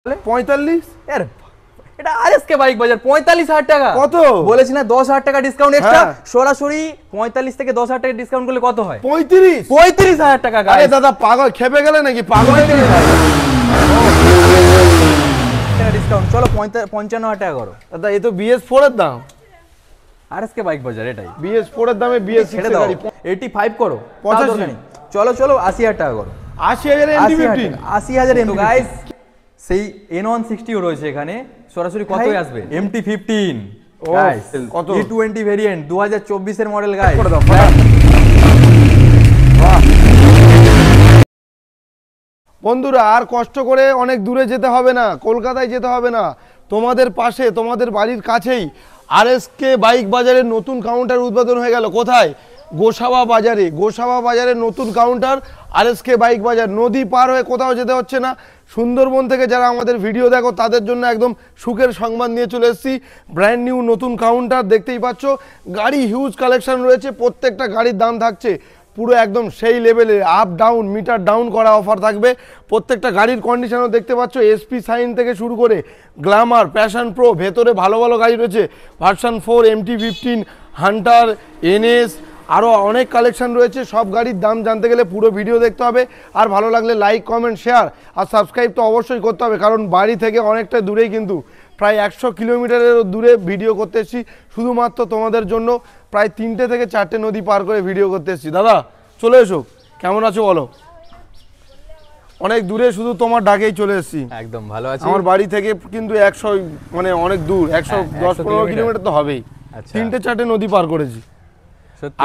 45 यार এটা RSK bike বাজার 45000 টাকা কত বলেছি না 10000 টাকা ডিসকাউন্ট এক্সট্রা সরাসরি 45 থেকে 10000 টাকা ডিসকাউন্ট করলে কত হয় 35000 টাকা গাইস আরে দাদা পাগল খেপে গেলে নাকি পাগল হয়ে গেলে টাকা ডিসকাউন্ট চলো 55000 টাকা করো দাদা এই তো BS4 এর দাম আরএসকে বাইক বাজার এটাই BS4 এর দামে BS6 এর গাড়ি 85 করো 85 চলো চলো 80000 টাকা করো 80000 MT15 80000 MT গাইস সেই N160 ও রয়েছে এখানে সরাসরি কতই আসবে MT15 গাইস কত E20 ভেরিয়েন্ট 2024 এর মডেল গাইস করে দাও বাহ বন্ধুরা আর কষ্ট করে অনেক দূরে যেতে হবে না কলকাতায় যেতে হবে না তোমাদের পাশে তোমাদের বাড়ির কাছেই আরএসকে বাইক বাজারের নতুন কাউন্টার উদ্বোধন হয়ে গেল কোথায় গোসাবা বাজারে নতুন কাউন্টার আরএসকে বাইক বাজার নদী পার হয়ে কোথাও যেতে হচ্ছে না সুন্দরবন থেকে যারা আমাদের ভিডিও দেখো তাদের জন্য একদম সুখের সংবাদ নিয়ে চলে এসেছি ব্র্যান্ড নিউ নতুন কাউন্টার দেখতেই পাচ্ছ গাড়ি হিউজ কালেকশন রয়েছে প্রত্যেকটা গাড়ির দাম থাকছে পুরো একদম সেই লেভেলে আপ ডাউন মিটার ডাউন করা অফার থাকবে প্রত্যেকটা গাড়ির কন্ডিশনও দেখতে পাচ্ছ এসপি সাইন থেকে শুরু করে গ্ল্যামার প্যাশন প্রো ভেতরে ভালো ভালো গাড়ি রয়েছে ভার্সন 4 MT15 হান্টার এনএস আরও অনেক কালেকশন রয়েছে সব গাড়ির দাম জানতে গেলে পুরো ভিডিও দেখতে হবে আর ভালো লাগলে লাইক কমেন্ট শেয়ার আর সাবস্ক্রাইব তো অবশ্যই করতে হবে কারণ বাড়ি থেকে অনেকটা দূরেই কিন্তু প্রায় 100 কিলোমিটারেরও দূরে ভিডিও করতে এসেছি শুধুমাত্র তোমাদের জন্য প্রায় 3টে থেকে 4টে নদী পার করে ভিডিও করতে এসেছি দাদা চলে এসো কেমন আছো বলো অনেক দূরে শুধু তোমার ডাকেই চলে এসেছি একদম ভালো আছি আমার বাড়ি থেকে কিন্তু 100 মানে অনেক দূর 110-15 কিলোমিটার তো হবেই 3টে-4টে নদী পার করেছি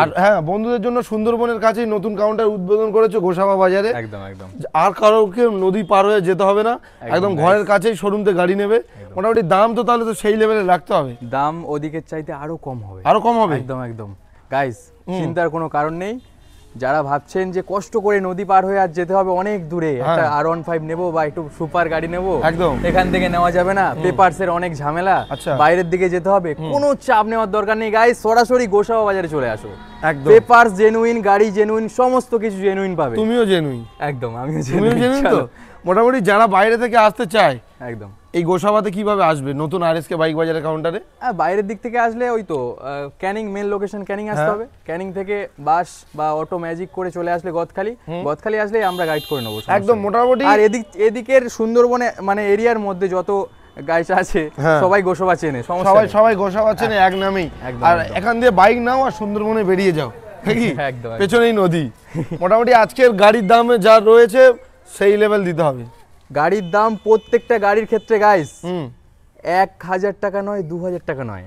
আর হ্যাঁ বন্ধুদের জন্য সুন্দরবনের কাছেই নতুন কাউন্টার উদ্বোধন করেছে গোসাবা বাজারে একদম একদম আর কারোকে নদী পার হয়ে যেতে হবে না একদম ঘরের কাছেই শোরুমতে গাড়ি নেবে মোটামুটি দাম তো তাহলে তো সেই লেভেলে রাখতে হবে দাম ওদিকের চাইতে আরো কম হবে একদম একদম গাইস চিন্তার কোনো কারণ নেই যারা ভাবছেন যে কষ্ট করে নদী পার হয়ে আর যেতে হবে অনেক দূরে একটা R15 নেব বা একটু সুপার গাড়ি নেব একদম এখান থেকে নেওয়া যাবে না পেপারসের অনেক ঝামেলা বাইরের দিকে যেতে হবে কোনো চাপ নেওয়ার দরকার নেই গাইস সরাসরি গোসাবা বাজারে চলে আসো একদম পেপারস জেনুইন গাড়ি জেনুইন সমস্ত কিছু জেনুইন পাবে তুমিও জেনুইন একদম আমিও জেনুইন তো মোটামুটি যারা বাইরে থেকে আসতে চায় একদম এই গোসাবাতে কিভাবে আসবে নতুন আরএসকে বাইক বাজারের কাউন্টারে বাইরের দিক থেকে আসলে ওই তো ক্যানিং মেন লোকেশন ক্যানিং আসতে হবে ক্যানিং থেকে বাস বা অটো ম্যাজিক করে চলে আসলে গদখালি আসলে আমরা গাইড করে নেব একদম মোটামুটি আর এদিকের সুন্দরবনে মানে এরিয়ার মধ্যে যত গাইস আছে সবাই গোসাবা চেনে সবাই গোসাবা চেনে এক নামেই আর এখান দিয়ে বাইক নাও আর সুন্দরবনে বেরিয়ে যাও ঠিকই একদম পেছনেই নদী মোটামুটি আজকের গাড়ির দাম যা রয়েছে সেই লেভেল দিতে হবে গাড়ির দাম প্রত্যেকটা গাড়ির ক্ষেত্রে গাইস 1000 টাকা নয় 2000 টাকা নয়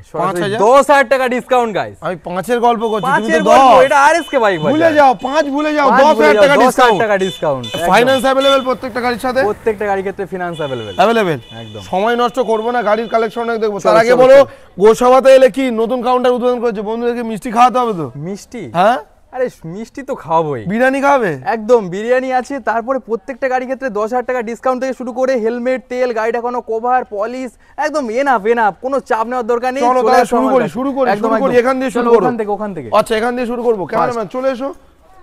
10000 টাকা ডিসকাউন্ট গাইস আমি 5 এর গল্প করছি তুমি তো 10 এটা আরএসকে বাইক ভুলে যাও 5 ভুলে যাও 10000 টাকা ডিসকাউন্ট ফাইনান্স अवेलेबल প্রত্যেকটা গাড়ির সাথে প্রত্যেকটা গাড়ির ক্ষেত্রে ফিনান্স अवेलेबल একদম সময় নষ্ট করব না গাড়ির কালেকশন দেখব তার আগে বলো গোসাবাতে এলে কি নতুন কাউন্টার উদ্বোধন করেছে বন্ধুদেরকে মিষ্টি খাওয়াতে হবে তো মিষ্টি হ্যাঁ আরে মিষ্টি তো খাওয়াবোই বিরিয়ানি খাবে একদম বিরিয়ানি আছে তারপরে প্রত্যেকটা গাড়ির ক্ষেত্রে 10000 টাকা ডিসকাউন্ট থেকে শুরু করে হেলমেট তেল গাড়িটা কোনো কভার পলিশ একদম এনাফ কোনো চাপ নেওয়ার দরকার নেই চলো তাহলে শুরু করি এখান দিয়ে শুরু করব ওখান থেকে আচ্ছা এখান দিয়ে শুরু করব ক্যামেরাম্যান চলে এসো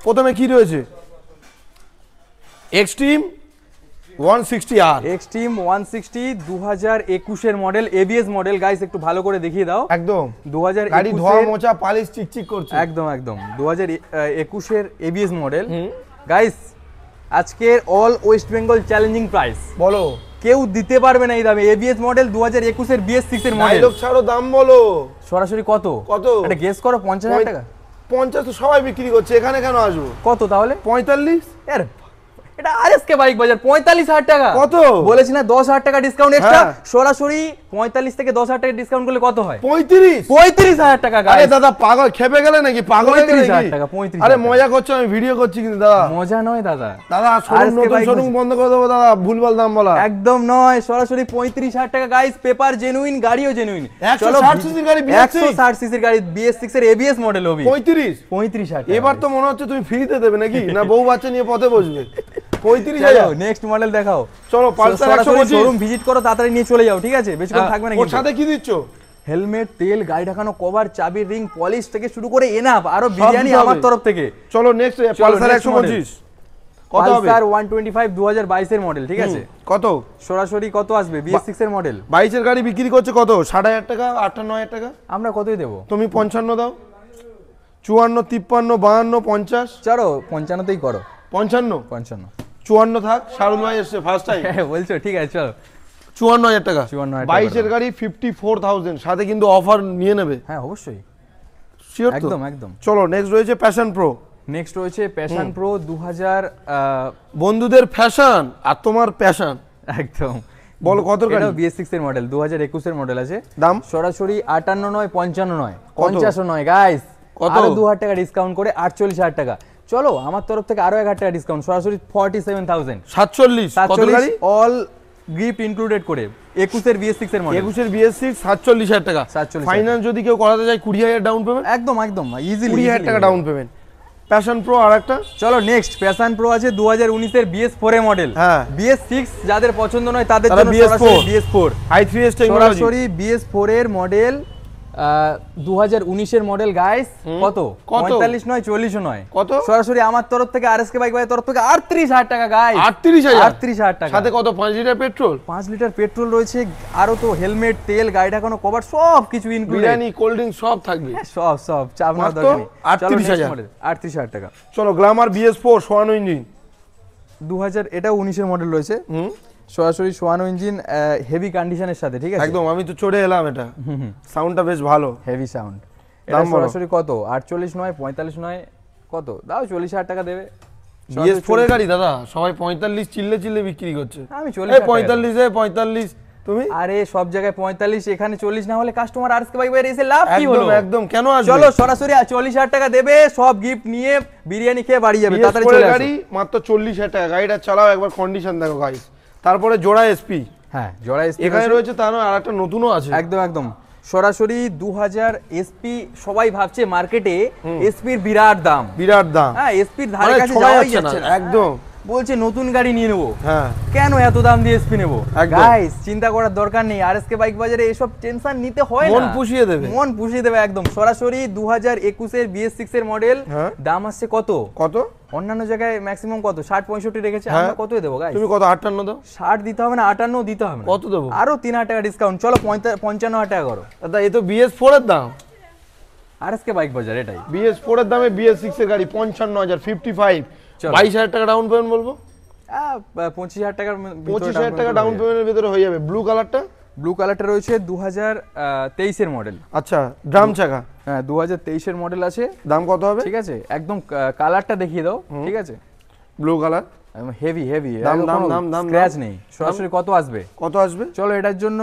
প্রথমে কি রয়েছে এক্সট্রিম 160R এক্সট্রিম 160 2021 এর মডেল এবিএস মডেল গাইস একটু ভালো করে দেখিয়ে দাও একদম 2021 গাড়ি ধোয়া মোছা পালিশ চিকচিক করছে একদম 2021 এর এবিএস মডেল গাইস আজকের all West Bengal challenging price বলো কেউ দিতে পারবে না এই দামে এবিএস মডেল 2021 এর BS6 এর মডেল ডায়লগ ছাড়ো দাম বলো সরাসরি কত এটা গেস করো 50000 টাকা 50 তো সবাই বিক্রি করছে এখানে কেন আসবো কত তাহলে 45 এর এটা আরএসকে বাইক বাজার 45000 টাকা কত বলেছি না 10000 টাকা ডিসকাউন্ট এক্সট্রা সরাসরি 45 থেকে 10000 টাকা ডিসকাউন্ট করলে কত হয় 35000 টাকা গাইস আরে দাদা পাগল খেপে গেলে নাকি পাগল হয়ে গেলে 35000 টাকা 35 আরে মজা করছো আমি ভিডিও করছি কিন্তু দাদা মজা নয় দাদা শোরুম বন্ধ করে দেবো দাদা ভুলভাল দাম বলা একদম নয় সরাসরি 35000 টাকা গাইস পেপার জেনুইন গাড়িও জেনুইন 160 সিসির গাড়ি 160 সিসির গাড়ি BS6 এর ABS মডেল হবে 35000 এবার তো মনে হচ্ছে তুমি ফ্রিতে দেবে নাকি না বউ বাচ্চা নিয়ে পথে বসবে 35000 নেক্সট মডেল দেখাও চলো পালসার 125 শোরুম ভিজিট করো তাড়াতাড়ি নিয়ে চলে যাও ঠিক আছে বেশিক্ষণ থাকবে না ওর সাথে কি দিচ্ছ হেলমেট তেল গাড়ি ঢাকানো কভার চাবি রিং পলিশ থেকে শুরু করে এনাফ আরো বিরিয়ানি আমার তরফ থেকে চলো নেক্সট পালসার 125 কত হবে? পালসার 125 2022 এর মডেল, ঠিক আছে? কত সরাসরি কত আসবে? BS6 এর মডেল। 22 এর গাড়ি বিক্রি করছে কত? 6,500 টাকা, 58,000 টাকা। আমরা কতই দেব? তুমি 55 দাও। 54, 53, 52, 50। চলো 55 তেই করো। 55, 55। 54 থাক। শাহরুল ভাই এসছে ফার্স্ট টাইম। হ্যাঁ বলছো, ঠিক আছে চলো। 54,000 টাকা। 54,000 22 এর গাড়ি 54,000, সাথে কিন্তু অফার নিয়ে নেবে। হ্যাঁ অবশ্যই, শিওর তো? একদম একদম। চলো নেক্সট রয়েছে প্যাশন প্রো। নেক্সট রয়েছে প্যাশন প্রো 2000। বন্ধুদের ফ্যাশন আর তোমার প্যাশন। একদম। বলো কত গাড়ি? এটা BS6 এর মডেল, 2021 এর মডেল আছে। দাম সরাসরি 58 নয়, 55 নয়, 50 নয় গাইস। কত? আরো 2000 টাকা ডিসকাউন্ট করে 48,000 টাকা। চলো আমার তরফ থেকে আরো 1000 টাকা ডিসকাউন্ট, সরাসরি 47,000। 47। কত গাড়ি? অল গিফট ইনক্লুডেড করে 21 এর BS6 এর মডেল। 21 এর BS6 47,000 টাকা। 47,000 ফাইনান্স যদি কেউ করাতে চায় 20,000 ডাউন পেমেন্ট। একদম একদম ইজিলি 20,000 টাকা ডাউন পেমেন্ট। প্যাশন প্রো আর একটা। চলো নেক্সট প্যাশন প্রো আছে 2019 এর BS4 এর মডেল। হ্যাঁ। BS6 যাদের পছন্দ নয় তাদের তারা জন্য BS4 সরাসরি BS4 i3s টেকনোলজি। সরাসরি BS4 এর মডেল 2019 এর মডেল গাইস। কত? 45 নয়, 40 নয়, কত? সরাসরি আমার তরফ থেকে RSK বাইক ভাইয়ের তরফ থেকে 38,000 টাকা গাইস। 38,000 টাকা। সাথে কত? 5 লিটার পেট্রোল। 5 লিটার পেট্রোল রয়েছে, আরো তো হেলমেট, তেল, গাড়ি ঢাকানো, কভার সব কিছু ইনক্লুডেড। বিরিয়ানি, কোল্ড ড্রিঙ্ক সব থাকবে। সব চাপ না মাত্র দরকার নেই। 38,000 38,000 টাকা। চলো গ্ল্যামার BS4 সোয়ানো ইঞ্জিন। 2000 এটা 19 এর মডেল রয়েছে। সরাসরি সোয়ানো ইঞ্জিন, হেভি কন্ডিশনের সাথে, ঠিক আছে? একদম, আমি তো চড়ে এলাম, এটা সাউন্ডটা বেশ ভালো, হেভি সাউন্ড। এটা দাম বলো। সরাসরি কত? 48 নয়, 45 নয়, কত দাও? 40,000 টাকা দেবে। BS4 এর গাড়ি দাদা সবাই 45 চিল্লে বিক্রি করছে। আমি এই 40,000 45 তুমি? আরে সব জায়গায় 45, এখানে 40 না হলে কাস্টমার RSK বাইক বাইরে এসে লাভ কি হলো? একদম কেন আসবে? চলো সরাসরি 40,000 টাকা দেবে, সব গিফট নিয়ে বিরিয়ানি খেয়ে বাড়ি যাবে। তাড়াতাড়ি BS4 চলে এর আসো। গাড়ি মাত্র 40,000 টাকা। গাড়িটা চালাও একবার, কন্ডিশন দেখো গাইস। তারপরে জোড়া SP। হ্যাঁ জোড়া SP এখানে রয়েছে, তার আর একটা নতুনও আছে। একদম একদম সরাসরি 2000 SP। সবাই ভাবছে মার্কেটে SP এর বিরাট দাম। হ্যাঁ SP এর ধারে কাছে যাওয়াই যাচ্ছে না। একদম বলছে নতুন গাড়ি নিয়ে নেবো। হ্যাঁ, কেন এত দাম দিয়ে SP নেবো? একদম। গাইস চিন্তা করার দরকার নেই, RSK বাইক বাজারে এসব টেনশন নিতে হয় না। মন পুষিয়ে দেবে। মন পুষিয়ে দেবে একদম। সরাসরি 2021 এর BS6 এর মডেল। দাম আসছে কত? অন্যান্য জায়গায় ম্যাক্সিমাম কত 60-65 রেখেছে, আমরা কতই দেবো গাইস? তুমি কত? 58 দাও। 60 দিতে হবে না, 58 দিতে হবে না। কত দেবো? আরো 3,000 টাকা ডিসকাউন্ট। চলো 55,000 টাকা করো। দাদা এই তো BS4 এর দাম। RSK বাইক বাজার এটাই। BS4 এর দামে BS6 এর গাড়ি 55,000, 55। 22,000 টাকা ডাউন পেমেন্ট বলবো। 25,000 টাকার 25,000 টাকা ডাউন পেমেন্টের ভিতরে হয়ে যাবে। ব্লু কালারটা? ব্লু কালারটা রয়েছে 2023 এর মডেল। আচ্ছা, ড্রাম চাকা। হ্যাঁ 2023 এর মডেল আছে। দাম কত হবে? ঠিক আছে, একদম কালারটা দেখিয়ে দাও। ঠিক আছে, ব্লু কালার, হেভি দাম স্ক্র্যাচ নেই। সরাসরি কত আসবে? চলো এটার জন্য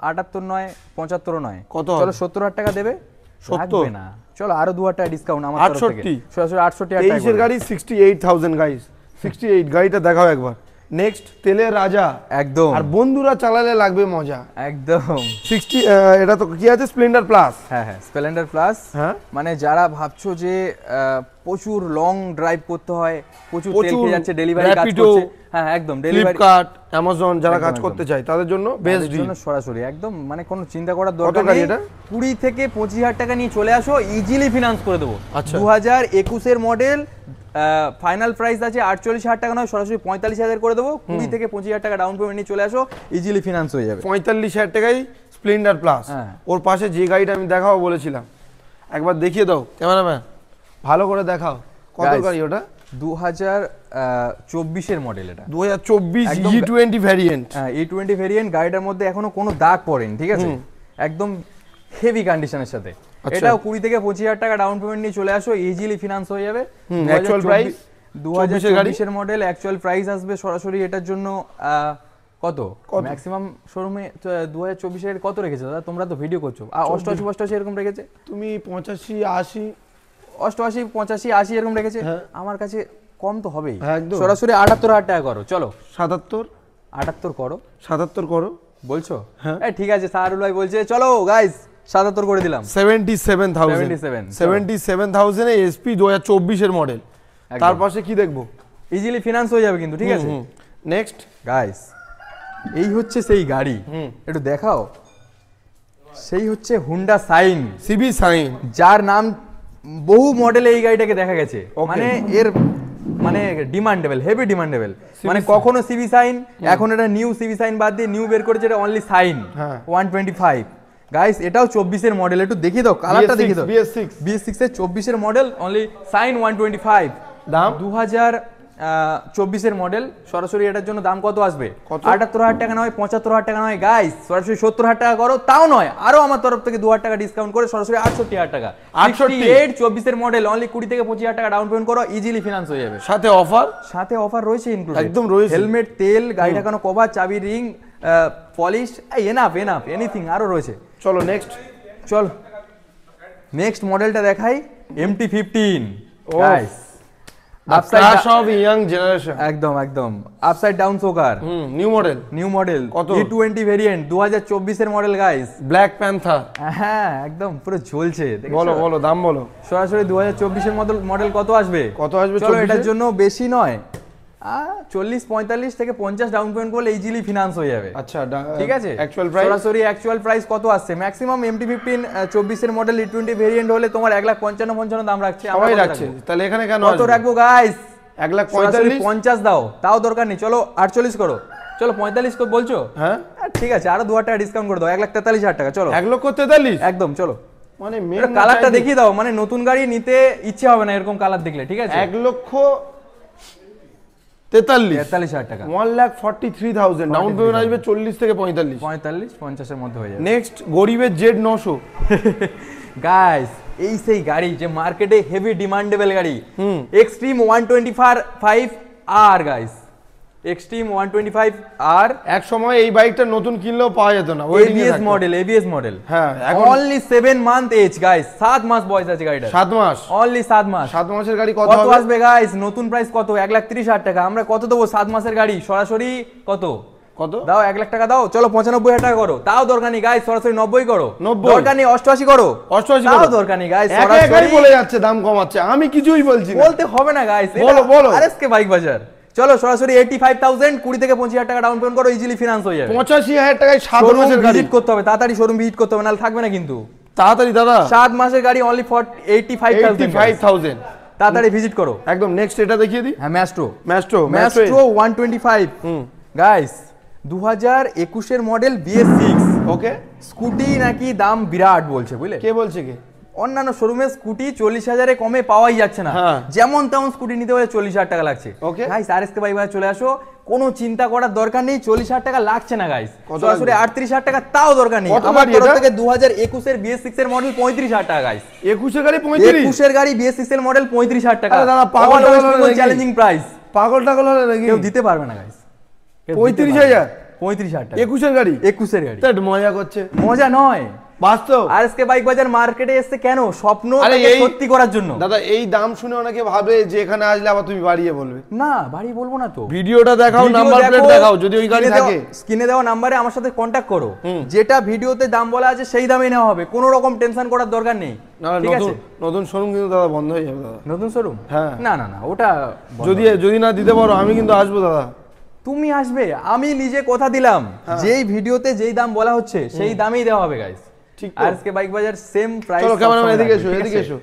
78 নয়, 75 নয়, কত? চলো 70,000 টাকা দেবে। 70 না, চলো আরো 2,000 টাকা ডিসকাউন্ট আমার তরফ থেকে। 68, সরাসরি 68,000 টাকা। 23 এর গাড়ি 68,000 গাইস। 68 গাড়িটা দেখাও একবার। নেক্সট তেলের রাজা। একদম। আর বন্ধুরা চালালে লাগবে মজা। একদম 60। এটা তো কি আছে? Splendor plus. হ্যাঁ স্প্লেন্ডার প্লাস। হ্যাঁ, মানে যারা ভাবছো যে প্রচুর লং ড্রাইভ করতে হয়, প্রচুর তেল খেয়ে যাচ্ছে, ডেলিভারি কাজ করছে। হ্যাঁ একদম, ডেলিভারি, ফ্লিপকার্ট, অ্যামাজন যারা কাজ করতে চায় তাদের জন্য বেস্ট ডিল। সরাসরি একদম, মানে কোনো চিন্তা করার দরকার নেই। 20 থেকে 25,000 টাকা নিয়ে চলে আসো, ইজিলি ফিনান্স করে দেবো। 2021 এর মডেল, ফাইনাল প্রাইস আছে 48,000 টাকা নয়, সরাসরি 45,000 করে দেবো। 20 থেকে 25,000 টাকা ডাউন পেমেন্ট নিয়ে চলে আসো, ইজিলি ফিনান্স হয়ে যাবে। 45,000 টাকায় স্প্লেন্ডার প্লাস। ওর পাশে যে গাড়িটা আমি দেখাবো বলেছিলাম, একবার দেখিয়ে দাও ক্যামেরাম্যান, ভালো করে দেখাও। কত গাড়ি ওটা? 2024 এর মডেল। এটা 2024 E20 ভ্যারিয়েন্ট। হ্যাঁ E20 ভ্যারিয়েন্ট। গাড়িটার মধ্যে এখনো কোনো দাগ পড়েনি, ঠিক আছে? একদম হেভি কন্ডিশনের সাথে। এটাও 20 থেকে 25,000 টাকা ডাউন পেমেন্ট নিয়ে চলে আসো, ইজিলি ফিনান্স হয়ে যাবে। অ্যাকচুয়াল প্রাইস 2024 এর মডেল, অ্যাকচুয়াল প্রাইস আসবে সরাসরি এটার জন্য কত? ম্যাক্সিমাম শোরুমে 2024 এর কত রেখেছে দাদা? তোমরা তো ভিডিও করছো, 88 এরকম রেখেছে। তুমি 85, 80, 88, 85, 80 এরকম রেখেছে। আমার কাছে কম তো হবেই। সরাসরি 78,000 টাকা করো। চলো 78 করো। 77 করো বলছো? হ্যাঁ ঠিক আছে, সাহারুল ভাই বলছে চলো গাইস 77 করে দিলাম। 77,000 এ SP 2024 এর মডেল। তার পাশে কি দেখবো? ইজিলি ফিনান্স হয়ে যাবে কিন্তু, ঠিক আছে? নেক্সট গাইস, এই হচ্ছে সেই গাড়ি, একটু দেখাও। সেই হচ্ছে হুন্ডা সাইন, CB সাইন, যার নাম বহু মডেলে এই গাড়িটাকে দেখা গেছে। মানে এর মানে ডিমান্ডেবল, হেভি ডিমান্ডেবল, মানে কখনো সিভি সাইন, এখন এটা নিউ সিভি সাইন বাদ দিয়ে নিউ বের করেছে, এটা অনলি সাইন 125 গাইস। এটাও 24 এর মডেল, একটু দেখিয়ে দাও কালারটা, দেখিয়ে দাও। BS6 এর 24 এর মডেল, অনলি সাইন 125, দাম 2024 এর মডেল। সরাসরি এটার জন্য দাম কত আসবে? 78,000 টাকা নয়, 75,000 টাকা নয় গাইস, সরাসরি 70,000 টাকা করো, তাও নয়, আরো আমার তরফ থেকে 2,000 টাকা ডিসকাউন্ট করে সরাসরি 68,000 টাকা। 68 24 এর মডেল, অনলি 20 থেকে 25,000 টাকা ডাউন পেমেন্ট করো, ইজিলি ফিনান্স হয়ে যাবে। সাথে অফার রয়েছে ইনক্লুডেড, একদম রয়েছে। হেলমেট, তেল, গাড়ি ঢাকানো কভার, চাবি, রিং, পলিশ, এনাফ এনিথিং আরো রয়েছে। চলো নেক্সট, নেক্সট মডেলটা দেখাই, MT-15 guys, clash of young generation, একদম একদম আপসাইড ডাউন সোকার, নিউ মডেল E20 ভেরিয়েন্ট, 2024 এর মডেল গাইস, ব্ল্যাক প্যান্থার, হ্যাঁ একদম পুরো ঝলছে। বলো দাম বলো। সরাসরি 2024 এর মডেল কত আসবে? চলো এটার জন্য বেশি নয়, 40-45 থেকে 50 ডাউন পেমেন্ট করলে ইজিলি ফিনান্স হয়ে যাবে। আচ্ছা ঠিক আছে, সরাসরি অ্যাকচুয়াল প্রাইস কত আসছে? ম্যাক্সিমাম MT-15 24 এর মডেল E20 ভেরিয়েন্ট হলে তোমার 1,55,000 দাম রাখছে, সবাই রাখছে, তাহলে এখানে কেন কত রাখবো গাইস? 1,45,50 দাও, তাও দরকার নেই, চলো 48 করো, চলো 45 বলছো, হ্যাঁ ঠিক আছে, আরো 2,000 টাকা ডিসকাউন্ট করে দাও, 1,43,000 টাকা, চলো 1,43,000 একদম। চলো মানে কালারটা দেখিয়ে দাও, মানে নতুন গাড়ি নিতে ইচ্ছে হবে না এরকম কালার দেখলে। ঠিক আছে, 1,43,000 টাকা, 1,43,000 ডাউন পেমেন্ট আসবে, 40 থেকে 45-50 এর মধ্যে হয়ে যাবে। নেক্সট গরিবের Z900 গাইস, এই সেই গাড়ি যে মার্কেটে হেভি ডিমান্ডেবল গাড়ি, এক্সট্রিম 125 আর গাইস, এক্সট্রিম 125 আর এক সময় এই বাইকটা নতুন কিনলেও পাওয়া যেত না, ABS মডেল, হ্যাঁ অনলি 7 মান্থ এজ গাইস, 7 মাস বয়স আছে গাড়িটা, 7 মাস, অনলি 7 মাস। 7 মাসের গাড়ি কত আসবে গাইস? নতুন প্রাইস কত? 1,30,000 টাকা। আমরা কত দেবো 7 মাসের গাড়ি? সরাসরি কত দাও? 1 লাখ টাকা দাও, চলো 95,000 টাকা করো, তাও দরকার নেই গাইস, সরাসরি 90 করো, দরকার নেই 88 করো, 88 তাও দরকার নেই গাইস, সরাসরি বলে যাচ্ছে দাম কমাচ্ছে, আমি কিছুই বলছি না, বলতে হবে না গাইস, বলো আরএসকে বাইক বাজার। চলো সরাসরি 85,000, 20 থেকে 25,000 টাকা ডাউন পেমেন্ট করো, ইজিলি ফিনান্স হয়ে যাবে। 85,000 টাকায় 7 মাসের গাড়ি ভিজিট করতে হবে, তাড়াতাড়ি শোরুম ভিজিট করতে হবে, নাহলে থাকবে না কিন্তু। তাড়াতাড়ি দাদা, 7 মাসের গাড়ি অনলি ফর 85,000, তাড়াতাড়ি ভিজিট করো। একদম নেক্সট এটা দেখিয়ে দিই, হ্যাঁ ম্যাস্ট্রো 125 গাইস, 2021 এর মডেল, BS6 ওকে। স্কুটি নাকি দাম বিরাট বলছে, বুঝলে? কে বলছে? অন্যান্য শোরুমে স্কুটি 40,000 কমে পাওয়াই যাচ্ছে না, যেমন তেমন স্কুটি নিতে হলে 40,000 টাকা লাগছে। গাইস আরএসকে বাইক বাজার চলে আসো, কোনো চিন্তা করার দরকার নেই, 40,000 টাকা লাগছে না গাইস, সরাসরি 38,000 টাকা, তাও দরকার নেই। আমার তরফ থেকে 2021 এর BS6 এর মডেল 35,000 টাকা গাইস, 21 এর গাড়ি 35, 21 এর গাড়ি BS6 এর মডেল 35,000 টাকা। দাদা পাগল চ্যালেঞ্জিং প্রাইস, পাগল হলে নাকি কেউ দিতে পারবে না গাইস। 35,000 টাকা 21 এর গাড়ি, 21 এর গাড়ি, মজা করছে? মজা নয়, বাস্তব। আরএসকে বাইক বাজার মার্কেটে এসে কেন? স্বপ্নটাকে সত্যি করার জন্য। দাদা এই দাম শুনে অনেকে ভাবে যে এখানে আসলে আবার তুমি বাড়িয়ে বলবে, না বাড়ি বলবো না তো, ভিডিওটা দেখাও, নাম্বার প্লেট দেখাও, যদি ওই গাড়ি থাকে স্ক্রিনে দেওয়া নম্বরে আমার সাথে কন্টাক্ট করো, যেটা ভিডিওতে দাম বলা আছে সেই দামেই নেওয়া হবে, কোনো রকম টেনশন করার দরকার নেই। ঠিক আছে, নতুন শোরুম কিন্তু দাদা বন্ধ হয়ে যাবে দাদা। নতুন শোরুম? হ্যাঁ, না ওটা যদি না দিতে পারো আমি কিন্তু আসবো দাদা। তুমি আসবে, আমি নিজে কথা দিলাম, যেই ভিডিওতে যেই দাম বলা হচ্ছে সেই দামেই দেওয়া হবে গাইস। আরএসকে বাইক বাজার সেম প্রাইস। চলো ক্যামেরাম্যান এদিকে এসো,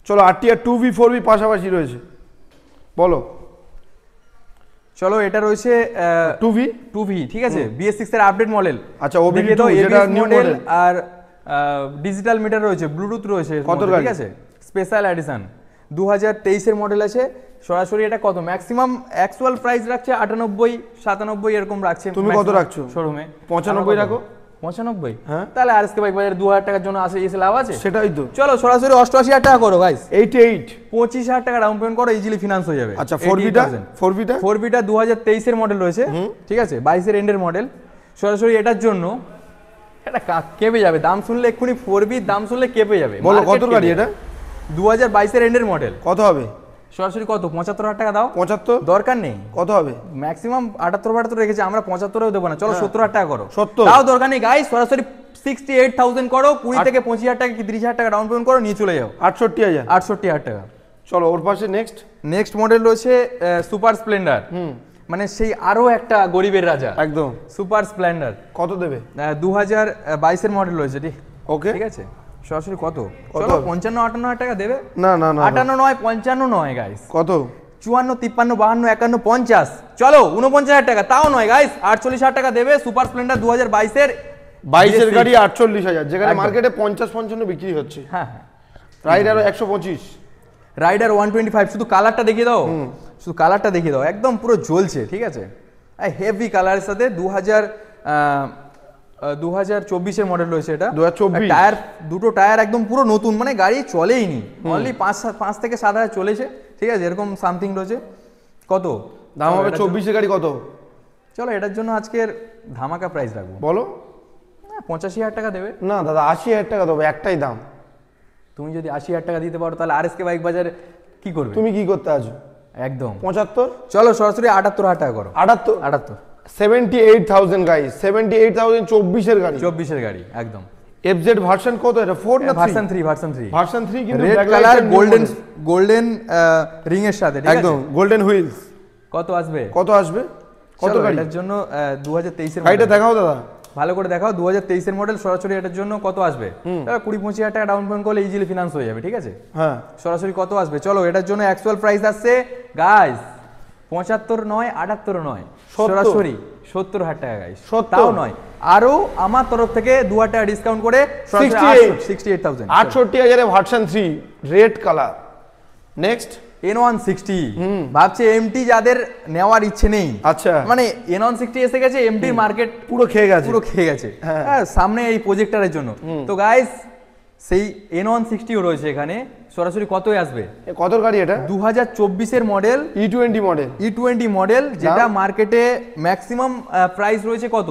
চলো RTR 2V 4V পাশাপাশি রয়েছে, বলো। চলো এটা রয়েছে 2V, ঠিক আছে, BS6 এর আপডেট মডেল। আচ্ছা, OBD2 যেটা নিউ মডেল, আর ডিজিটাল মিটার রয়েছে, ব্লুটুথ রয়েছে, ঠিক আছে, স্পেশাল এডিশন 2023 এর মডেল আছে। সরাসরি এটা কত? ম্যাক্সিমাম অ্যাকচুয়াল প্রাইস রাখছে 98-97 এরকম রাখছে। তুমি কত রাখছো শোরুমে? 95 রাখো। 95? হ্যাঁ, তাহলে আরএসকে বাইক বাজারে 2,000 টাকার জন্য আসে এসে লাভ আছে? সেটাই তো। চলো সরাসরি 88,000 টাকা করো গাইস, 88, 25,000 টাকা ডাউন পেমেন্ট করো, ইজিলি ফিনান্স হয়ে যাবে। আচ্ছা 4Vটা 2023 এর মডেল রয়েছে, ঠিক আছে, 22 এর এন্ডের মডেল। সরাসরি এটার জন্য এটা কেঁপে যাবে, দাম শুনলে এক্ষুনি 4V দাম শুনলে কেঁপে যাবে। বলো কত গাড়ি এটা? 2022 এর এন্ডের মডেল। কত হবে? সরাসরি কত? 75,000 টাকা দাও। 75 দরকার নেই, কত হবে? ম্যাক্সিমাম 78-72 রেখেছে, আমরা 75-এও দেবো না, চলো 70,000 টাকা করো, 70 তাও দরকার নেই গাইস। সরাসরি 68,000 করো, 20 থেকে 25,000 টাকা কি 30,000 টাকা ডাউন পেমেন্ট করো, নিয়ে চলে যাও। 68,000 টাকা। চলো ওর পাশে নেক্সট মডেল রয়েছে সুপার স্প্লেন্ডার, মানে সেই আরো একটা গরিবের রাজা, একদম সুপার স্প্লেন্ডার। কত দেবে? 2022 এর মডেল রয়েছে, ওকে, ঠিক আছে। সরাসরি কত? চলো 55-58,000 টাকা দেবে। না 58 নয়, 55 নয় গাইস, কত? 54, 53, 52, 51, 50, চলো 49,000 টাকা, তাও নয় গাইস, 48,000 টাকা দেবে সুপার স্প্লেন্ডার 2022 22 এর গাড়ি 48,000, যেখানে মার্কেটে 50-55 বিক্রি হচ্ছে। হ্যাঁ রাইডার 125, রাইডার 125, শুধু কালারটা দেখিয়ে দাও, শুধু কালারটা দেখিয়ে দাও, একদম পুরো জ্বলছে, ঠিক আছে, হেভি কালারের সাথে 2024 মডেল রয়েছে এটা, 2024 টায়ার, দুটো টায়ার একদম পুরো নতুন, মানে গাড়ি চলেইনি, অনলি 5 থেকে 7 হাজার চলেছে, ঠিক আছে, এরকম সামথিং রয়েছে। কত দাম হবে 24 এর গাড়ি কত? চলো এটার জন্য আজকের ধামাকা প্রাইস রাখবো, বলো। 85,000 টাকা দেবে। না দাদা 80,000 টাকা দেবো, একটাই দাম। তুমি যদি 80,000 টাকা দিতে পারো তাহলে আরএসকে বাইক বাজারে কি করবে? তুমি কি করতে আছো? একদম 75, চলো সরাসরি 78,000 টাকা করো। 78, 78,000 গাইস, 78,000 24 এর গাড়ি, 24 এর গাড়ি একদম। এফজেড ভার্সন কত এটা? 4 না 3? ভার্সন 3, ভার্সন 3, ভার্সন 3 কিন্তু রেড কালার গোল্ডেন রিং এর সাথে, ঠিক আছে, একদম গোল্ডেন হুইলস। কত আসবে? কত আসবে? কত গাড়ি? এটার জন্য 2023 এর গাড়িটা দেখাও দাদা, ভালো করে দেখাও, 2023 এর মডেল, সরাসরি এটার জন্য কত আসবে? 20-25,000 টাকা ডাউন পেমেন্ট করলে ইজিলি ফিনান্স হয়ে যাবে, ঠিক আছে। হ্যাঁ, সরাসরি কত আসবে? চলো এটার জন্য অ্যাকচুয়াল প্রাইস আসছে গাইস 75 নয়, 78 নয়, সরাসরি 70,000 টাকা গাইস, তাও নয়, আরো আমার তরফ থেকে 2,000 টাকা ডিসকাউন্ট করে 68,000, 68,000 এ version 3 red colour. Next N160, ভাবছে এমটি যাদের নেওয়ার ইচ্ছে নেই, আচ্ছা, মানে N160 এসে গেছে, এমটির মার্কেট পুরো খেয়ে গেছে, হ্যাঁ, সামনে এই প্রজেক্টরের জন্য। তো গাইস সেই N160 রয়েছে এখানে, সরাসরি কতই আসবে? কত গাড়ি এটা? 2024 এর মডেল, E20 মডেল, যেটা মার্কেটে ম্যাক্সিমাম প্রাইস রয়েছে কত?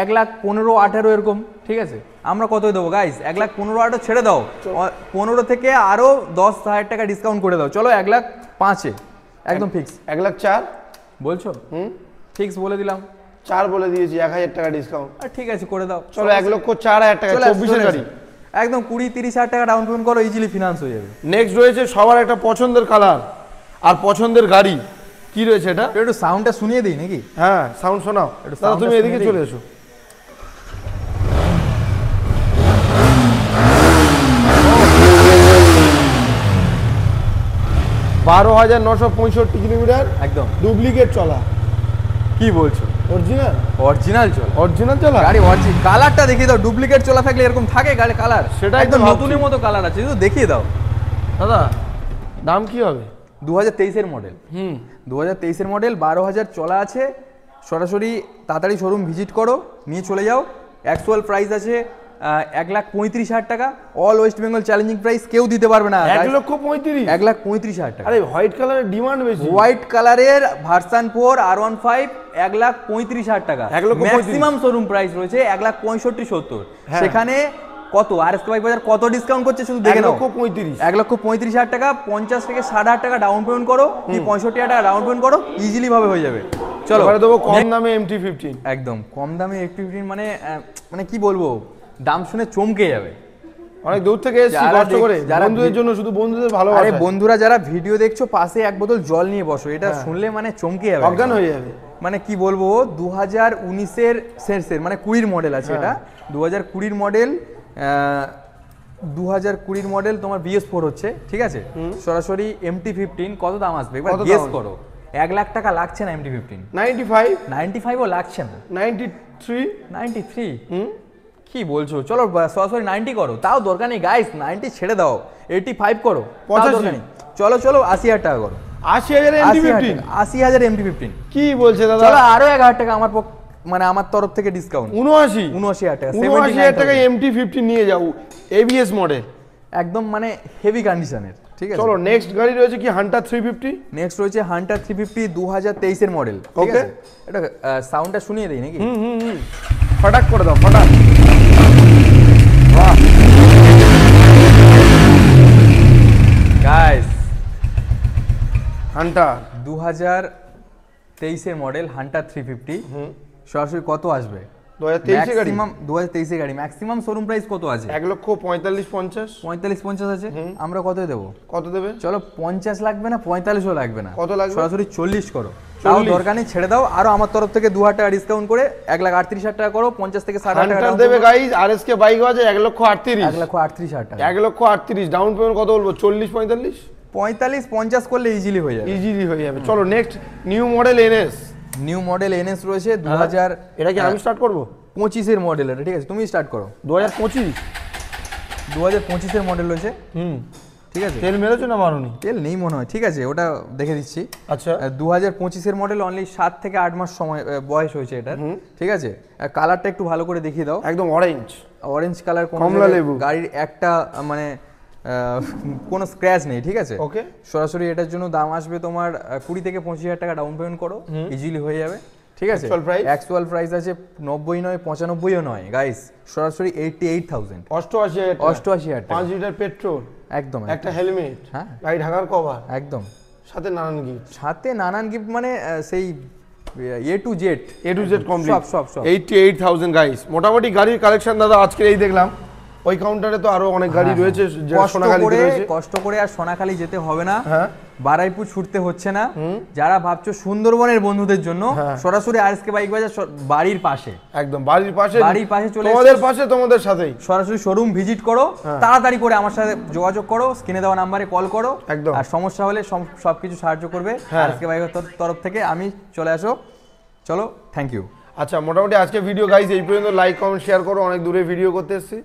1,15,18 এরকম, ঠিক আছে, আমরা কতই দেবো গাইস? 1,15,18 ছেড়ে দাও, 15 থেকে আরো 10,000 টাকা ডিসকাউন্ট করে দাও, চলো 1,05,000 একদম ফিক্স। 1,04,000 বলছো? ফিক্স বলে দিলাম, 4 বলে দিয়েছি, 1,000 টাকা ডিসকাউন্ট, ঠিক আছে করে দাও, চলো 1,04,000 টাকা 24 এর গাড়ি, একদম 20-30,000 টাকা ডাউন পেমেন্ট করো, ইজিলি ফিনান্স হয়ে যাবে। নেক্সট রয়েছে সবার একটা পছন্দের কালার আর পছন্দের গাড়ি, কি রয়েছে এটা? একটু সাউন্ডটা শুনিয়ে দিই নাকি? হ্যাঁ, সাউন্ড শোনাও দাদা, তুমি এদিকে চলে এসো। 12,965 কিলোমিটার, একদম ডুপ্লিকেট চলা। কি বলছো? অরিজিনাল চলা গাড়ি, কালারটা দেখিয়ে দাও, ডুপ্লিকেট চলা থাকলে এরকম থাকে গাড়ি কালার, সেটা একদম নতুনের মতো কালার আছে, শুধু দেখিয়ে দাও দাদা। দাম কি হবে? 2023 এর মডেল, 2023 এর মডেল, 12,000 চলা আছে, সরাসরি তাড়াতাড়ি শোরুম ভিজিট করো, নিয়ে চলে যাও। অ্যাকচুয়াল প্রাইস আছে 1,35,000 টাকা, all West Bengal challenging price, কেউ দিতে পারবে না। 1,35,000, 1,35,000 টাকা। আরে হোয়াইট কালারের ডিমান্ড বেশি, হোয়াইট কালারের ভার্সন 4 R15 1,35,000 টাকা, ম্যাক্সিমাম শোরুম প্রাইস রয়েছে 1,65,70, সেখানে কত আরএসকে বাইক বাজার কত ডিসকাউন্ট করছে শুধু দেখে নাও। 1,35,000 টাকা, 50 থেকে 60,000 টাকা ডাউন পেমেন্ট করো, কি 65,000 টাকা ডাউন পেমেন্ট করো, ইজিলি ভাবে হয়ে যাবে। চলো এবারে দেবো কম দামে MT-15, একদম কম দামে MT-15, মানে কি বলবো, দাম শুনে চমকে যাবে। অনেক দূর থেকে এসেছি কষ্ট করে, বন্ধুদের জন্য, শুধু বন্ধুদের ভালোবাসা। আরে বন্ধুরা যারা ভিডিও দেখছো, পাশে এক বোতল জল নিয়ে বসো, এটা শুনলে মানে চমকে যাবে, অজ্ঞান হয়ে যাবে। মানে কি বলবো, 2019 এর মানে 20 মডেল আছে এটা, 2020 মডেল, 2020 মডেল তোমার BS4 হচ্ছে, ঠিক আছে, সরাসরি MT-15 কত দাম আসবে একবার গেস করো। 1,00,000 টাকা লাগছে না MT-15, 95ও লাগছে না, 93, কি বলছো, চলো সরাসরি 90 করো, তাও দরকার নেই গাইস, 90 ছেড়ে দাও, 85 করো, তাও দরকার নেই, চলো 80,000 টাকা করো, 80,000 MT-15, কি বলছে দাদা? চলো আরো 1,000 টাকা আমার মানে আমার তরফ থেকে ডিসকাউন্ট, 79,000 টাকা, 79,000 টাকা MT-15 নিয়ে যাও, ABS মডেল, একদম মানে হেভি কন্ডিশনের, ঠিক আছে। চলো নেক্সট গাড়ি রয়েছে কি? হান্টার 350, নেক্সট রয়েছে হান্টার 350 2023 এর মডেল, ঠিক আছে, এটা সাউন্ডটা শুনিয়ে দেই নাকি? ফটাক করে দাও, ফটাক, বাহ গাইস। হান্টার 2023 এর মডেল, হান্টার 350, সরাসরি কত আসবে? 2023 এর গাড়ি, ম্যাক্সিমাম শোরুম প্রাইস কত আছে? 1,45,50 আছে, আমরা কত দেবো? কত দেবে? চলো 50 লাগবে না, 45ও লাগবে না, কত লাগবে? সরাসরি 40 করো, তাও দরকার নেই, ছেড়ে দাও, আরো আমার তরফ থেকে 2,000 টাকা ডিসকাউন্ট করে 1,38,000 টাকা করো, 50 থেকে 60,000 টাকা দেবে গাইস। আরএসকে বাইক বাজে 1,38,000 1,38,000 টাকা, 1,38,000 ডাউন পেমেন্ট কত বলবো? 40-45, 45-50 করলে ইজিলি হয়ে যাবে। ইজিলি হয়ে যাবে। চলো next new model NS. New model NS রয়েছে 2000। এটা কি আমি স্টার্ট করব? 25-এর মডেল এটা, ঠিক আছে তুমি স্টার্ট করো। 2025-এর মডেল রয়েছে। ঠিক আছে। তেল মেরেছো না মারোনি? তেল নেই মনে হয়, ঠিক আছে ওটা দেখে দিচ্ছি। আচ্ছা 2025-এর মডেল, অনলি 7 থেকে 8 মাস সময় বয়স হয়েছে এটা, ঠিক আছে। কালারটা একটু ভালো করে দেখিয়ে দাও। একদম অরেঞ্জ কালার, কমলা লেবু। গাড়ির একটা মানে কোনো স্ক্র্যাচ নেই, ঠিক আছে। ওকে। সরাসরি এটার জন্য দাম আসবে তোমার 20 থেকে 25,000 টাকা ডাউন পেমেন্ট করো, ইজিলি হয়ে যাবে, ঠিক আছে। অ্যাকচুয়াল প্রাইস আছে 90 নয়, 95ও নয় গাইস, সরাসরি 88,000। 88,000 টাকা। 5 লিটার পেট্রোল, একদম একটা হেলমেট, হ্যাঁ, গাড়ি ঢাকার কভার, একদম সাথে নানান গিফট, মানে সেই এ টু জেড কমপ্লিট সব 88,000 গাইস। মোটামুটি গাড়ির কালেকশন দাদা আজকে এই দেখলাম। ওই কাউন্টারে তো আরো অনেক গাড়ি রয়েছে, কষ্ট করে আর সোনাখালি যেতে হবে না, বারাইপুর ছুটতে হচ্ছে না। যারা ভাবছো সুন্দরবনের বন্ধুদের জন্য, সরাসরি আরএসকে বাইক বাজার বাড়ির পাশে, একদম বাড়ির পাশে চলে, তোমাদের পাশে, তোমাদের সাথেই সরাসরি শোরুম ভিজিট করো, তাড়াতাড়ি করে আমার সাথে যোগাযোগ করো, স্ক্রিনে দেওয়া নাম্বারে কল করো, আর সমস্যা হলে সবকিছু সাহায্য করবে আরএসকে বাইকের তরফ থেকে। আমি চলে আসো, চলো, থ্যাংক ইউ। আচ্ছা মোটামুটি আজকে ভিডিও গাইজ এই পর্যন্ত। লাইক কমেন্ট শেয়ার করো, অনেক দূরে ভিডিও করতে এসেছি।